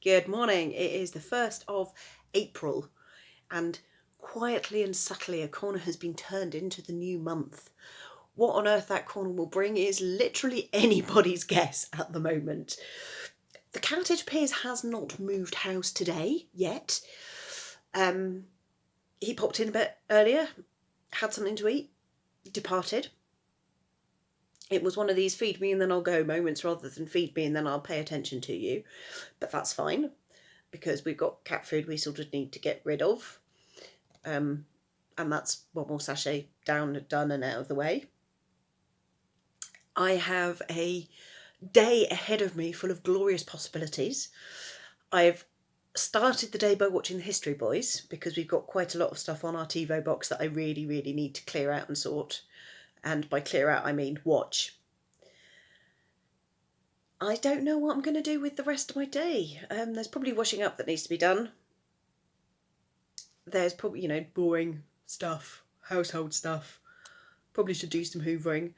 Good morning. It is the 1st of April and quietly and subtly a corner has been turned into the new month. What on earth that corner will bring is literally anybody's guess at the moment. The cat, it appears, has not moved house today yet. He popped in a bit earlier, had something to eat, departed. It was one of these feed me and then I'll go moments rather than feed me and then I'll pay attention to you. But that's fine, because we've got cat food we sort of need to get rid of. And that's one more sachet down, done and out of the way. I have a day ahead of me full of glorious possibilities. I've started the day by watching the History Boys, because we've got quite a lot of stuff on our TiVo box that I really need to clear out and sort. And by clear out, I mean watch. I don't know what I'm going to do with the rest of my day. There's probably washing up that needs to be done. There's probably, boring stuff, household stuff. Probably should do some hoovering.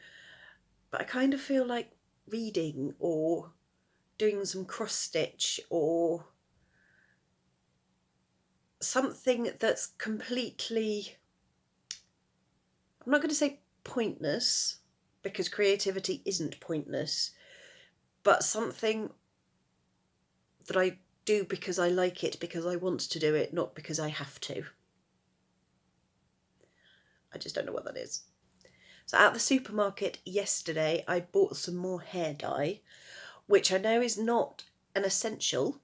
But I kind of feel like reading or doing some cross stitch or something that's completely, I'm not going to say pointless, because creativity isn't pointless, but something that I do because I like it, because I want to do it, not because I have to. I just don't know what that is. So at the supermarket yesterday, I bought some more hair dye, which I know is not an essential,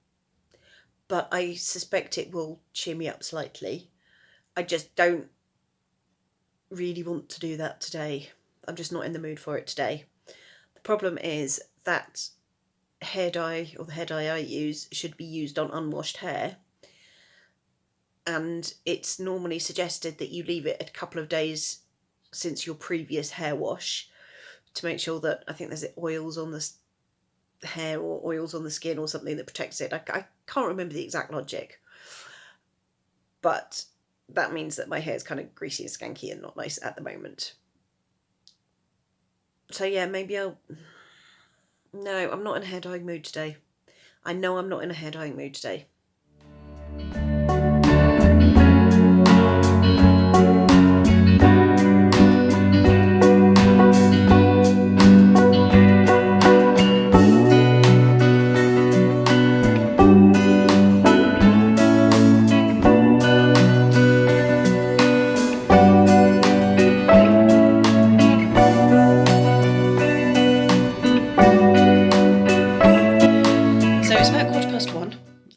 but I suspect it will cheer me up slightly. I just don't really want to do that today. I'm just not in the mood for it today. The problem is that hair dye, or the hair dye I use, should be used on unwashed hair. And it's normally suggested that you leave it a couple of days since your previous hair wash to make sure that, I think there's oils on the hair or oils on the skin or something that protects it. I can't remember the exact logic, but that means that my hair is kind of greasy and skanky and not nice at the moment. So yeah, maybe no, I'm not in a hair dyeing mood today. I know I'm not in a hair dyeing mood today.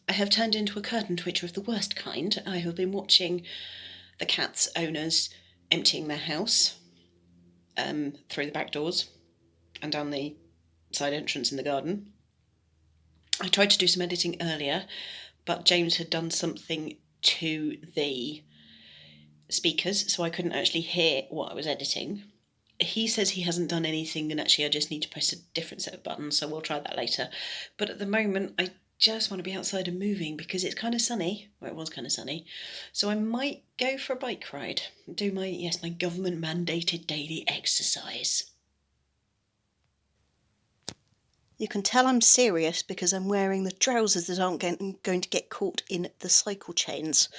Have turned into a curtain twitcher of the worst kind. I have been watching the cat's owners emptying their house through the back doors and down the side entrance in the garden. I tried to do some editing earlier, but James had done something to the speakers, so I couldn't actually hear what I was editing. He says he hasn't done anything, and actually I just need to press a different set of buttons, so we'll try that later. But at the moment, I just want to be outside and moving because it's kind of sunny. Well, it was kind of sunny. So I might go for a bike ride and do my government mandated daily exercise. You can tell I'm serious because I'm wearing the trousers that aren't going to get caught in the cycle chains.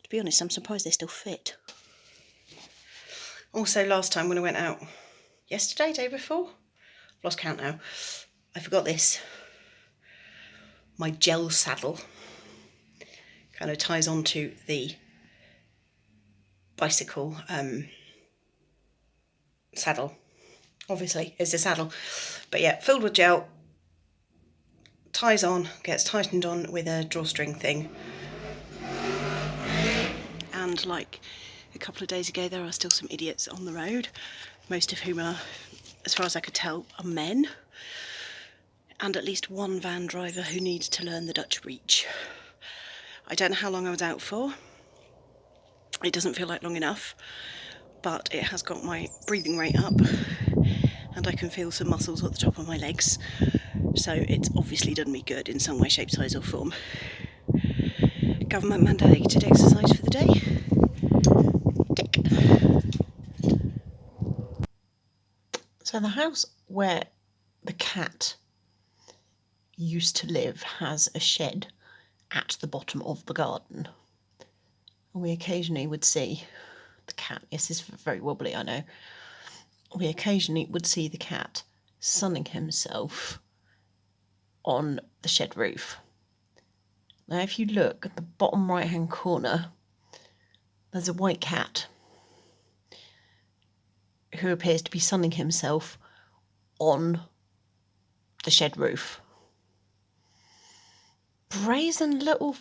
To be honest, I'm surprised they still fit. Also, last time when I went out, yesterday, day before, I've lost count now, I forgot this. My gel saddle kind of ties onto the bicycle saddle. Obviously, it's a saddle. But yeah, filled with gel, ties on, gets tightened on with a drawstring thing. And like a couple of days ago, there are still some idiots on the road, most of whom are, as far as I could tell, are men. And at least one van driver who needs to learn the Dutch reach. I don't know how long I was out for. It doesn't feel like long enough, but it has got my breathing rate up and I can feel some muscles at the top of my legs. So it's obviously done me good in some way, shape, size or form. Government mandated exercise for the day. Tick. So the house where the cat used to live has a shed at the bottom of the garden. And we occasionally would see the cat, yes, this is very wobbly, I know. We occasionally would see the cat sunning himself on the shed roof. Now, if you look at the bottom right-hand corner, there's a white cat who appears to be sunning himself on the shed roof. Brazen little...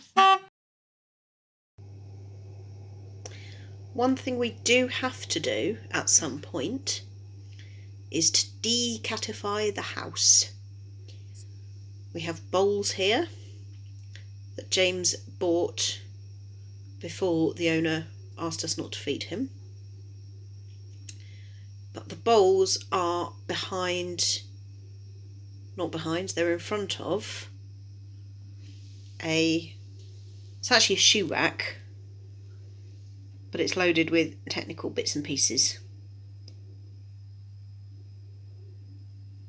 One thing we do have to do at some point is to decatify the house. We have bowls here that James bought before the owner asked us not to feed him. But the bowls are they're in front of it's actually a shoe rack, but it's loaded with technical bits and pieces.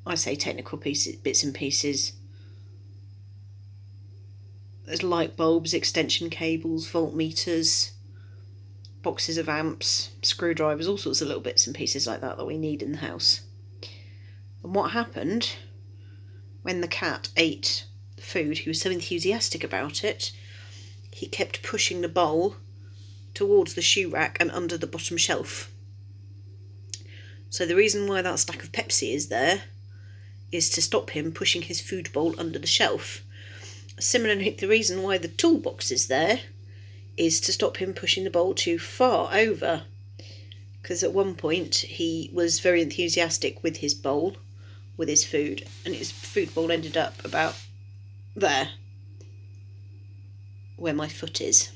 I say technical bits and pieces. There's light bulbs, extension cables, voltmeters, boxes of amps, screwdrivers, all sorts of little bits and pieces like that we need in the house. And what happened when the cat ate the food, he was so enthusiastic about it, he kept pushing the bowl towards the shoe rack and under the bottom shelf. So the reason why that stack of Pepsi is there is to stop him pushing his food bowl under the shelf. Similarly, the reason why the toolbox is there is to stop him pushing the bowl too far over. Because at one point he was very enthusiastic with his bowl, with his food, and his food bowl ended up about there, where my foot is.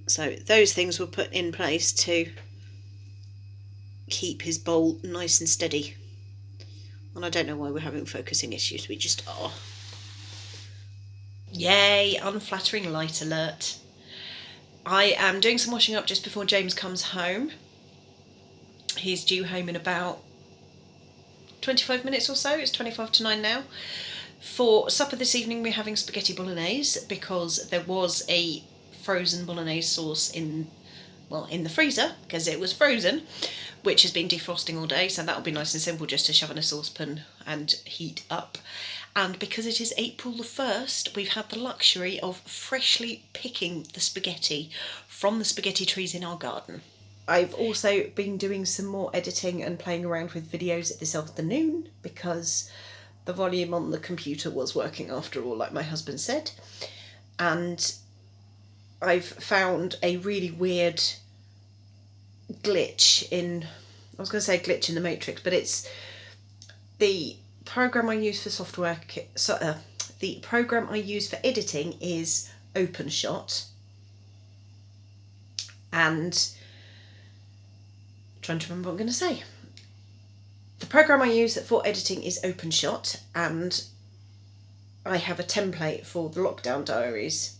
So those things were put in place to keep his bowl nice and steady. And I don't know why we're having focusing issues, we just are. Yay, unflattering light alert. I am doing some washing up just before James comes home. He's due home in about 25 minutes or so. It's 25 to 9 now. For supper this evening we're having spaghetti bolognese because there was a frozen bolognese sauce in the freezer because it was frozen, which has been defrosting all day, so that'll be nice and simple just to shove in a saucepan and heat up. And because it is April the 1st, we've had the luxury of freshly picking the spaghetti from the spaghetti trees in our garden. I've also been doing some more editing and playing around with videos this afternoon because the volume on the computer was working after all, like my husband said. And I've found a really weird glitch in the Matrix, but it's the program I use for software. The program I use for editing is OpenShot, and I'm trying to remember what I'm going to say. The program I use for editing is OpenShot, and I have a template for the lockdown diaries.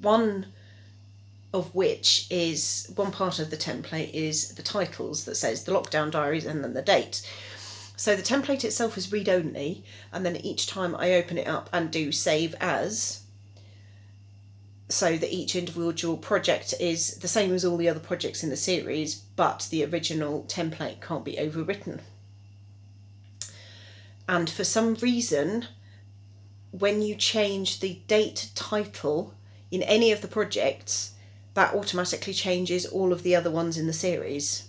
One part of the template is the titles that says the lockdown diaries and then the date. So the template itself is read only, and then each time I open it up and do save as, so that each individual project is the same as all the other projects in the series, but the original template can't be overwritten. And for some reason, when you change the date title in any of the projects, that automatically changes all of the other ones in the series.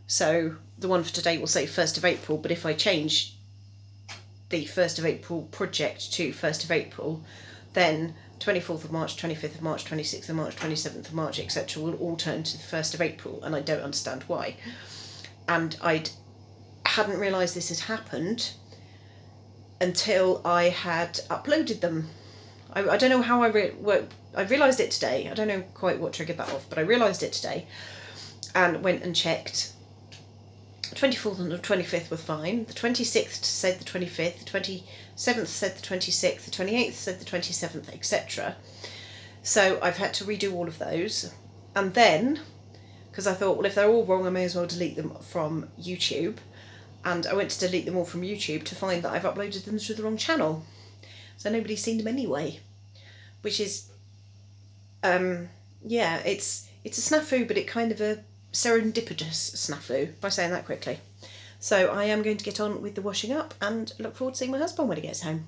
So the one for today will say 1st of April, but if I change the 1st of April project to 1st of April, then 24th of March, 25th of March, 26th of March, 27th of March, etc. will all turn to the 1st of April, and I don't understand why. And I hadn't realised this had happened until I had uploaded them. I don't know how I realised it today. I don't know quite what triggered that off, but I realised it today and went and checked. The 24th and the 25th were fine. The 26th said the 25th, the 27th said the 26th, the 28th said the 27th, etc. So I've had to redo all of those. And then, because I thought, well, if they're all wrong, I may as well delete them from YouTube, And I went to delete them all from YouTube to find that I've uploaded them to the wrong channel. So nobody's seen them anyway. Which is, yeah, it's a snafu, but it kind of a serendipitous snafu, by saying that quickly. So I am going to get on with the washing up and look forward to seeing my husband when he gets home.